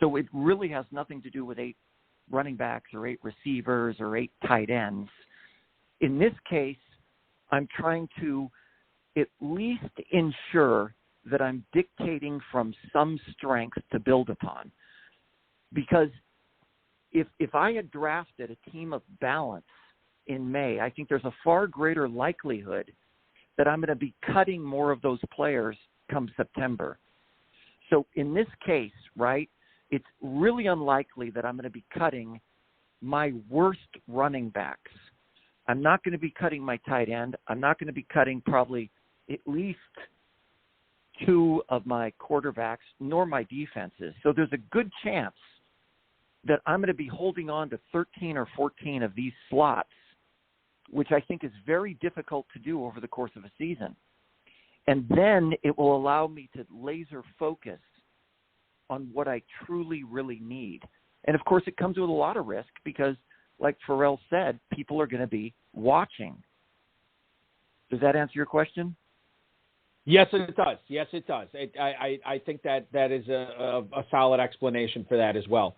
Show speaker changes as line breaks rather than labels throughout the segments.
So it really has nothing to do with 8 running backs or 8 receivers or 8 tight ends. In this case, I'm trying to at least ensure that I'm dictating from some strength to build upon. Because if I had drafted a team of balance in May, I think there's a far greater likelihood that I'm going to be cutting more of those players come September. So in this case, right, it's really unlikely that I'm going to be cutting my worst running backs. I'm not going to be cutting my tight end. I'm not going to be cutting probably at least 2 of my quarterbacks, nor my defenses. So there's a good chance that I'm going to be holding on to 13 or 14 of these slots, which I think is very difficult to do over the course of a season. And then it will allow me to laser focus on what I truly, really need. And, of course, it comes with a lot of risk because, like Pharrell said, people are going to be watching. Does that answer your question?
Yes, it does. Yes, it does. I think that is a solid explanation for that as well.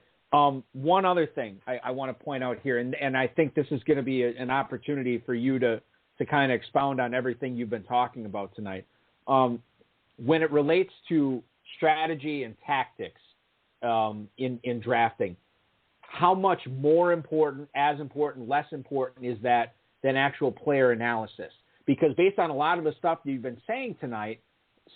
One other thing I want to point out here, and I think this is going to be an opportunity for you to kind of expound on everything you've been talking about tonight. When it relates to strategy and tactics in drafting, how much more important, as important, less important is that than actual player analysis? Because based on a lot of the stuff that you've been saying tonight,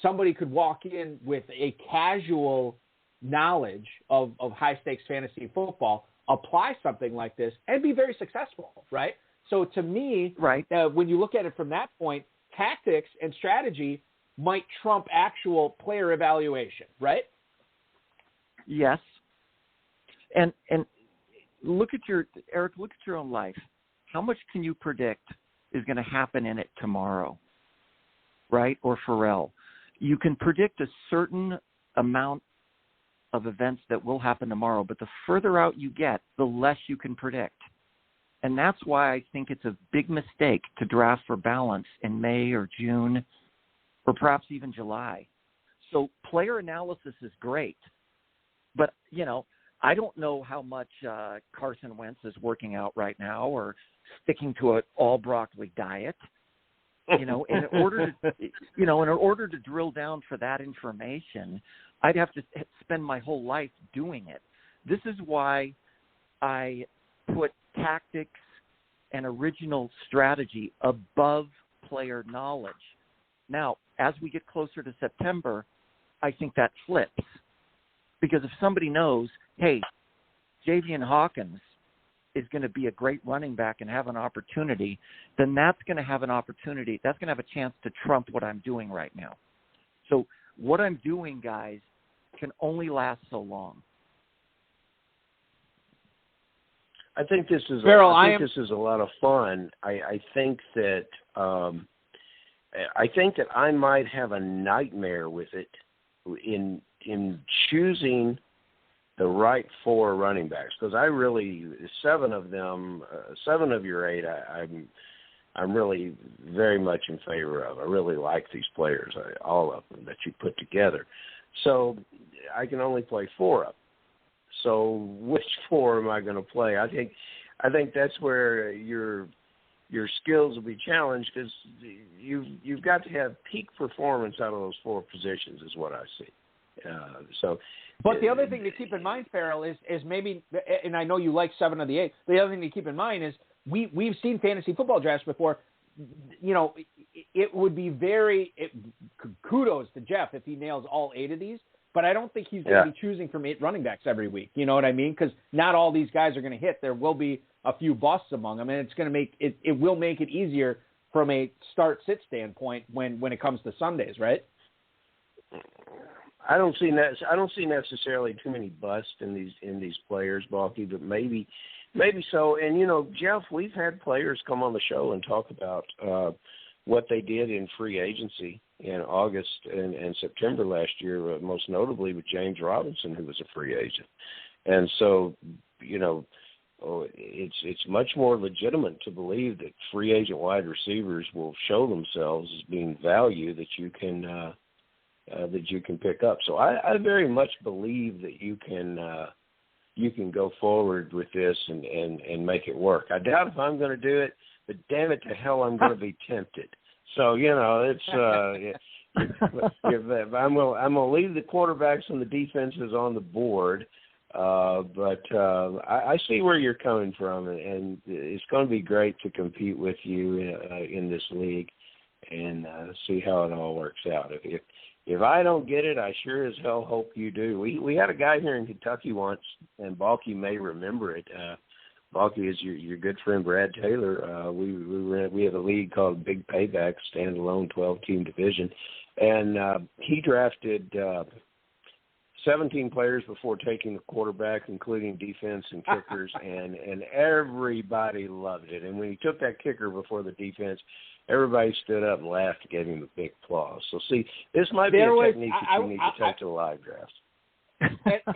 somebody could walk in with a casual knowledge of high-stakes fantasy football, apply something like this, and be very successful, right? So to me,
right,
when you look at it from that point, tactics and strategy might trump actual player evaluation, right?
Yes. And look at Eric, look at your own life. How much can you predict is going to happen in it tomorrow, right? Or Pharrell. You can predict a certain amount of events that will happen tomorrow, but the further out you get, the less you can predict. And that's why I think it's a big mistake to draft for balance in May or June or perhaps even July. So player analysis is great, but, I don't know how much Carson Wentz is working out right now or sticking to an all broccoli diet. In order to drill down for that information, I'd have to spend my whole life doing it. This is why I put tactics and original strategy above player knowledge. Now, as we get closer to September, I think that flips. Because if somebody knows, hey, Javian Hawkins is going to be a great running back and have an opportunity, then that's going to have an opportunity. That's going to have a chance to trump what I'm doing right now. So what I'm doing, guys, can only last so long.
I think this is this is a lot of fun. I think that I might have a nightmare with it in choosing the right 4 running backs, because I really 7 of your 8 I'm really very much in favor of. I really like these players, all of them that you put together. So I can only play 4 of them. So which 4 am I going to play? I think that's where your skills will be challenged, because you've got to have peak performance out of those 4 positions is what I see.
But the other thing to keep in mind, Farrell, is maybe, and I know you like 7 of the 8, the other thing to keep in mind is we've seen fantasy football drafts before. It would be kudos to Jeff if he nails all 8 of these, but I don't think he's going to be choosing from 8 running backs every week. You know what I mean? Because not all these guys are going to hit. There will be a few busts among them, and it's going to make it will make it easier from a start-sit standpoint when it comes to Sundays, right?
I don't see necessarily too many busts in these players, Balky, but maybe so. And Jeff, we've had players come on the show and talk about what they did in free agency in August and September last year, most notably with James Robinson, who was a free agent. And so, it's much more legitimate to believe that free agent wide receivers will show themselves as being value that you can that you can pick up. So I very much believe that you can go forward with this and make it work. I doubt if I'm going to do it, but damn it to hell, I'm going to be tempted. So, it's if I'm going to leave the quarterbacks and the defenses on the board. But I see where you're coming from, and it's going to be great to compete with you in this league and see how it all works out. If I don't get it, I sure as hell hope you do. We had a guy here in Kentucky once, and Balky may remember it. Balky is your good friend Brad Taylor. We have a league called Big Payback, standalone 12-team division, and he drafted 17 players before taking the quarterback, including defense and kickers, and everybody loved it. And when he took that kicker before the defense, everybody stood up and laughed and gave him a big applause. So, see, this might be a technique that you need to take to the live drafts.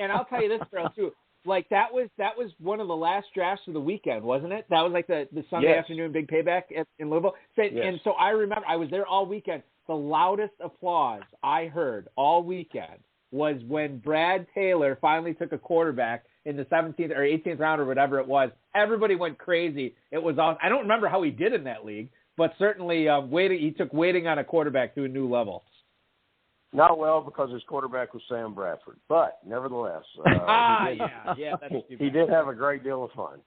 And I'll tell you this, Farrell, too. Like, that was one of the last drafts of the weekend, wasn't it? That was like the Sunday afternoon Big Payback in Louisville. And so I remember I was there all weekend. The loudest applause I heard all weekend was when Brad Taylor finally took a quarterback in the 17th or 18th round or whatever it was. Everybody went crazy. It was awesome. I don't remember how he did in that league, but certainly he took waiting on a quarterback to a new level.
Not well, because his quarterback was Sam Bradford, but nevertheless, he did have a great deal of fun.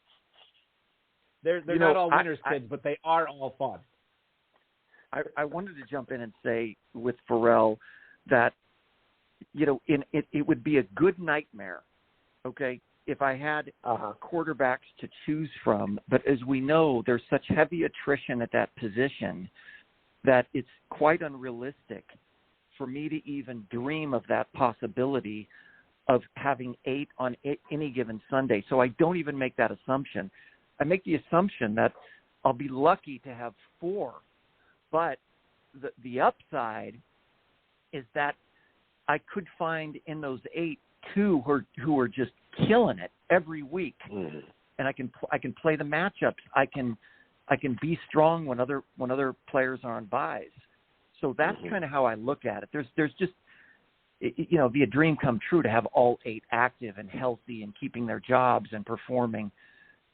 They're not all winners' kids, but they are all fun.
I wanted to jump in and say with Farrell that, it would be a good nightmare, okay, if I had quarterbacks to choose from. But as we know, there's such heavy attrition at that position that it's quite unrealistic for me to even dream of that possibility of having 8 on any given Sunday. So I don't even make that assumption. I make the assumption that I'll be lucky to have 4. But the upside is that I could find in those 8 2 who are just killing it every week, and I can play the matchups. I can be strong when other players are on buys. So that's kind of how I look at it. There's just be a dream come true to have all 8 active and healthy and keeping their jobs and performing.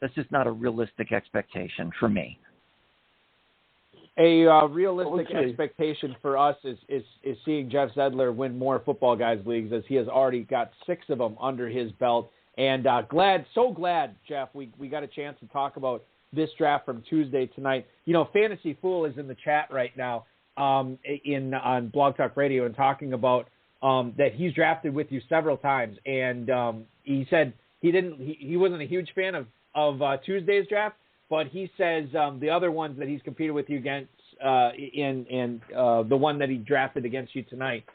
That's just not a realistic expectation for me.
A realistic expectation for us is seeing Jeff Zedlar win more Football Guys leagues, as he has already got 6 of them under his belt. And so glad, Jeff, we got a chance to talk about this draft from Tuesday tonight. Fantasy Fool is in the chat right now on Blog Talk Radio and talking about that he's drafted with you several times. And he said he wasn't a huge fan of Tuesday's draft, but he says the other ones that he's competed with you against the one that he drafted against you tonight,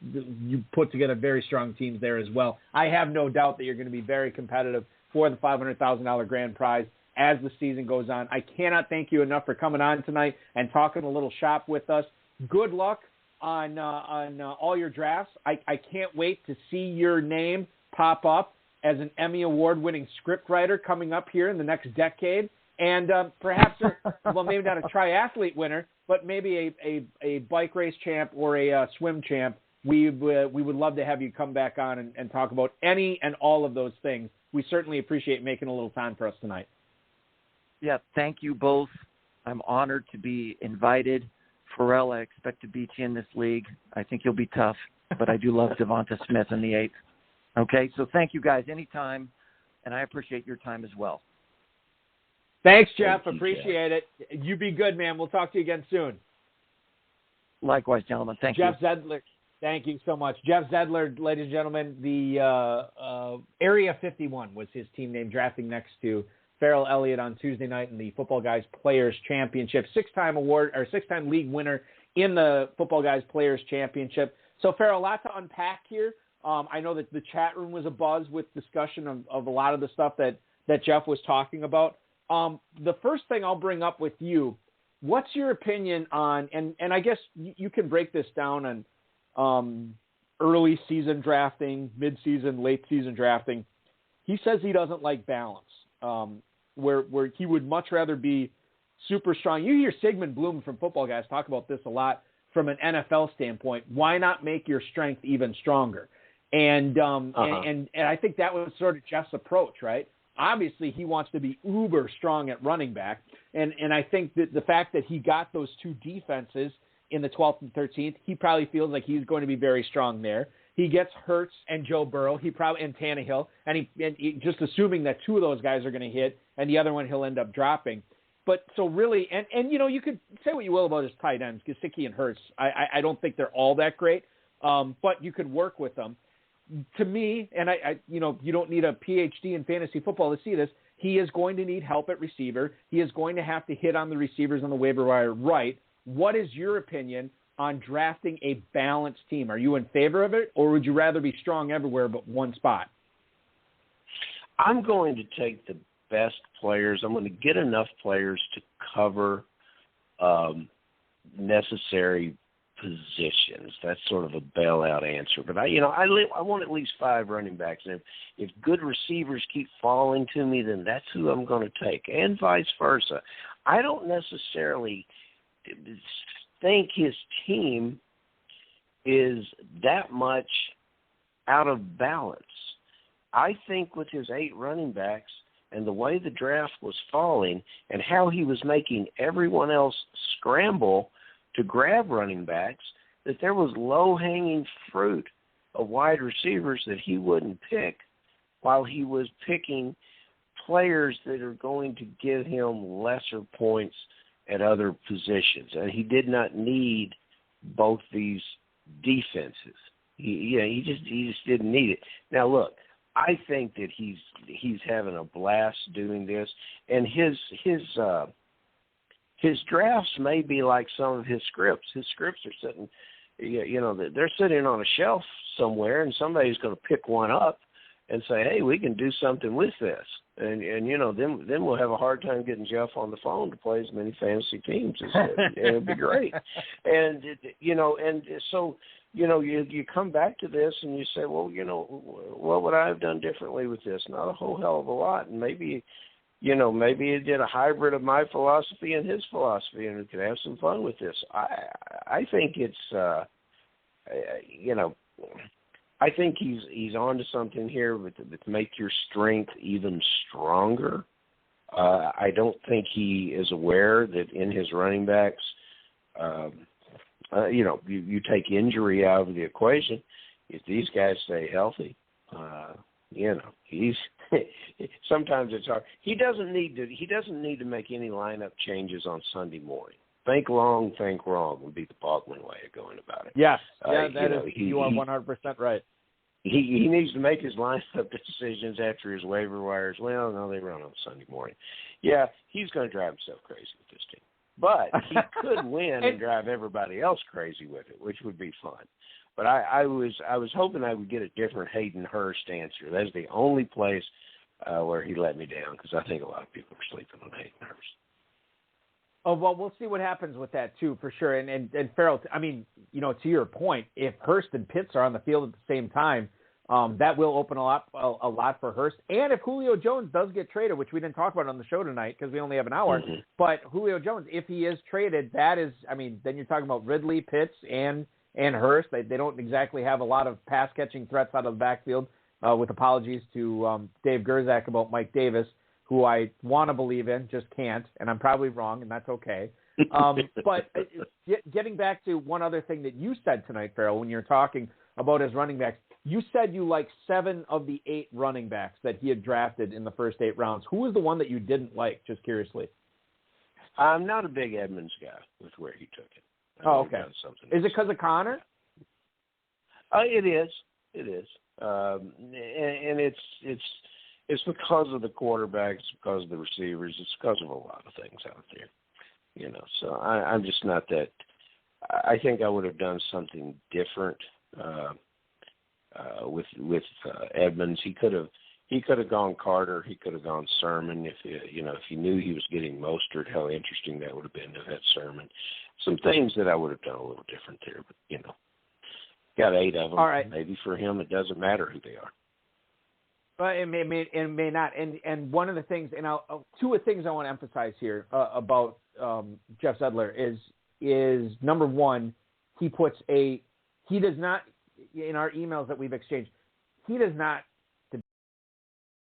you put together very strong teams there as well. I have no doubt that you're going to be very competitive for the $500,000 grand prize as the season goes on. I cannot thank you enough for coming on tonight and talking a little shop with us. Good luck on all your drafts. I can't wait to see your name pop up as an Emmy Award-winning scriptwriter coming up here in the next decade. And perhaps, maybe not a triathlete winner, but maybe a bike race champ or a swim champ. We would love to have you come back on and talk about any and all of those things. We certainly appreciate making a little time for us tonight.
Yeah, thank you both. I'm honored to be invited. Farrell, I expect to beat you in this league. I think you'll be tough, but I do love Devonta Smith in the 8th. Okay, so thank you guys anytime, and I appreciate your time as well.
Thanks, Jeff. Appreciate it. You be good, man. We'll talk to you again soon.
Likewise, gentlemen. Thank you.
Jeff Zedlar. Thank you so much. Jeff Zedlar, ladies and gentlemen, the Area 51 was his team name, drafting next to Farrell Elliott on Tuesday night in the Football Guys Players Championship. 6-time league winner in the Football Guys Players Championship. So, Farrell, a lot to unpack here. I know that the chat room was abuzz with discussion of a lot of the stuff that Jeff was talking about. The first thing I'll bring up with you, what's your opinion on, and I guess you can break this down on early season drafting, mid-season, late season drafting. He says he doesn't like balance, where he would much rather be super strong. You hear Sigmund Bloom from Football Guys talk about this a lot, from an NFL standpoint, why not make your strength even stronger? And I think that was sort of Jeff's approach, right? Obviously, he wants to be uber strong at running back, and I think that the fact that he got those two defenses in the 12th and 13th, he probably feels like he's going to be very strong there. He gets Hurts and Joe Burrow, and Tannehill, and he just assuming that two of those guys are going to hit, and the other one he'll end up dropping. But so really, and you could say what you will about his tight ends, Gesicki and Hurts. I don't think they're all that great, but you could work with them. To me, and you don't need a PhD in fantasy football to see this, he is going to need help at receiver. He is going to have to hit on the receivers on the waiver wire right. What is your opinion on drafting a balanced team? Are you in favor of it, or would you rather be strong everywhere but one spot?
I'm going to take the best players. I'm going to get enough players to cover necessary positions. That's sort of a bailout answer. But I want at least 5 running backs. And if good receivers keep falling to me, then that's who I'm going to take, and vice versa. I don't necessarily think his team is that much out of balance. I think with his 8 running backs and the way the draft was falling and how he was making everyone else scramble to grab running backs, that there was low-hanging fruit of wide receivers that he wouldn't pick while he was picking players that are going to give him lesser points at other positions. And he did not need both these defenses. He just didn't need it. Now, look, I think that he's having a blast doing this, and his drafts may be like some of his scripts. His scripts are sitting, they're sitting on a shelf somewhere, and somebody's going to pick one up and say, hey, we can do something with this. And then we'll have a hard time getting Jeff on the phone to play as many fantasy teams as him. It'll be great. And, so you come back to this and you say, well, what would I have done differently with this? Not a whole hell of a lot. And maybe he did a hybrid of my philosophy and his philosophy, and we could have some fun with this. I think it's, I think he's on to something here with make your strength even stronger. I don't think he is aware that in his running backs, you take injury out of the equation. If these guys stay healthy, he's sometimes it's hard. He doesn't need to make any lineup changes on Sunday morning. Think long, think wrong would be the Baldwin way of going about it.
Yes, you are 100% right.
He needs to make his lineup decisions after his waiver wires. Well, no, they run on Sunday morning. Yeah, he's going to drive himself crazy with this team. But he could win and drive everybody else crazy with it, which would be fun. But I was hoping I would get a different Hayden Hurst answer. That's the only place where he let me down, because I think a lot of people are sleeping on Hayden Hurst.
Oh, well, we'll see what happens with that, too, for sure. And Farrell, I mean, to your point, if Hurst and Pitts are on the field at the same time, that will open a lot for Hurst. And if Julio Jones does get traded, which we didn't talk about on the show tonight because we only have an hour, but Julio Jones, if he is traded, that is, then you're talking about Ridley, Pitts, and Hurst. They don't exactly have a lot of pass-catching threats out of the backfield, with apologies to Dave Gerzak about Mike Davis, who I want to believe in, just can't, and I'm probably wrong, and that's okay. But getting back to one other thing that you said tonight, Farrell, when you're talking about his running backs, you said you like 7 of the 8 running backs that he had drafted in the first 8 rounds. Who was the one that you didn't like, just curiously?
I'm not a big Edmonds guy with where he took it.
Okay. Is it because of Connor?
It is. And it's because of the quarterbacks, it's because of the receivers, it's because of a lot of things out there. So I'm just not that. I think I would have done something different with Edmonds. He could have gone Carter. He could have gone Sermon. If he knew he was getting Mostert, how interesting that would have been to have Sermon. Some things that I would have done a little different there, but got 8 of them.
All right.
Maybe for him it doesn't matter who they are.
Well, it may not. And one of the things, and two things I want to emphasize here about Jeff Zedlar is number one, he does not, in our emails that we've exchanged, he does not